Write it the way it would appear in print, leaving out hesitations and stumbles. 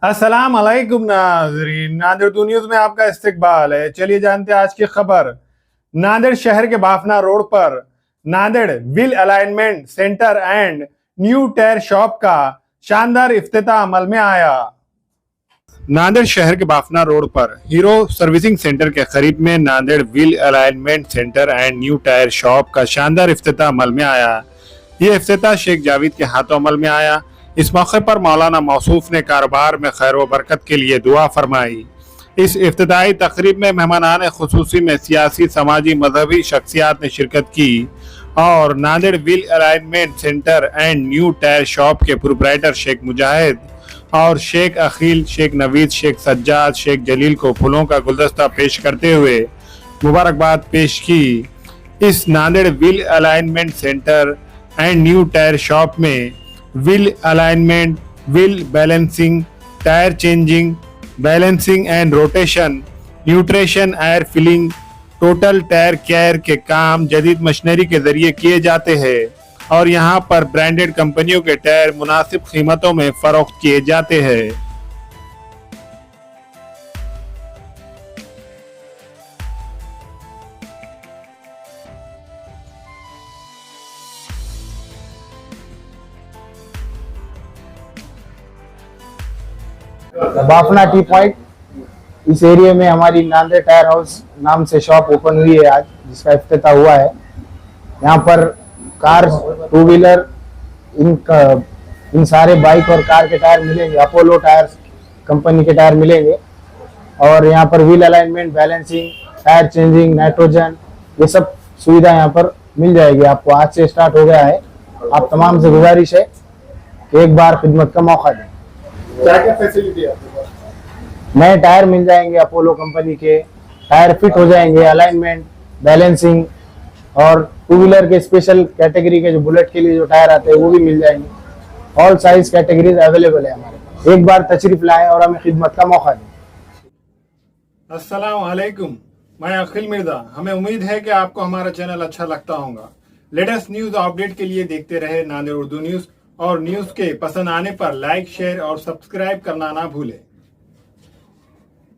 अस्सलाम वालेकुम नाज़रीन, नादिर टू न्यूज़ में आपका इस्तकबाल है। चलिए जानते हैं आज की खबर। नांदेड़ शहर के बाफना रोड पर Nanded wheel alignment centre and new tyre shop का शानदार इफ्तिताह अमल में आया। नांदेड़ शहर के बाफना रोड पर हीरो सर्विसिंग सेंटर के करीब में Nanded wheel alignment centre and new tyre shop का शानदार इफ्तिताह अमल में आया। ये इफ्तिताह शेख जावेद के हाथों अमल में आया। इस मौके पर मौलाना मौसूफ ने कारोबार में खैर व बरकत के लिए दुआ फरमाई। इस इफ्तिताही तकरीब में मेहमानान खुसूसी में सियासी, समाजी, मजहबी शख्सियात ने शिरकत की और Nanded wheel alignment centre and new tyre shop के प्रोप्राइटर शेख मुजाहिद और शेख अखिल, शेख नवीद, शेख सज्जाद, शेख जलील को फूलों का गुलदस्ता पेश करते हुए मुबारकबाद पेश की। इस Nanded wheel alignment centre and new tyre shop में wheel alignment, wheel balancing, tyre changing, balancing and rotation, nutrition, air filling, total tyre care के काम जदीद मशीनरी के जरिए किए जाते हैं और यहाँ पर ब्रांडेड कंपनियों के टायर मुनासिब कीमतों में फरोख्त किए जाते हैं। बाफना टी पॉइंट, इस एरिया में हमारी नांदेड़ टायर हाउस नाम से शॉप ओपन हुई है आज, जिसका इफ्तिताह हुआ है। यहाँ पर कार, टू व्हीलर, इन सारे बाइक और कार के टायर मिलेंगे। अपोलो टायर कंपनी के टायर मिलेंगे और यहाँ पर wheel alignment, balancing, tyre changing, nitrogen, ये सब सुविधा यहाँ पर मिल जाएगी आपको। आज से स्टार्ट हो गया है। आप तमाम से गुजारिश है कि एक बार खिदमत का मौका दें। क्या क्या फैसिलिटी है आपके पास? नए टायर मिल जाएंगे, अपोलो कंपनी के टायर फिट हो जाएंगे, अलाइनमेंट, बैलेंसिंग और टू व्हीलर के स्पेशल कैटेगरी के जो बुलेट के लिए जो टायर आते हैं वो भी मिल जाएंगे। ऑल साइज कैटेगरीज अवेलेबल है हमारे पास। एक बार तशरीफ लाएं और हमें खिदमत का मौका दें। अस्सलाम वालेकुम, मैं अखिल मिर्जा। हमें उम्मीद है कि आपको हमारा चैनल अच्छा लगता होगा। लेटेस्ट न्यूज अपडेट के लिए देखते रहे नांदेड़ उर्दू न्यूज और न्यूज के पसंद आने पर लाइक, शेयर और सब्सक्राइब करना ना भूलें।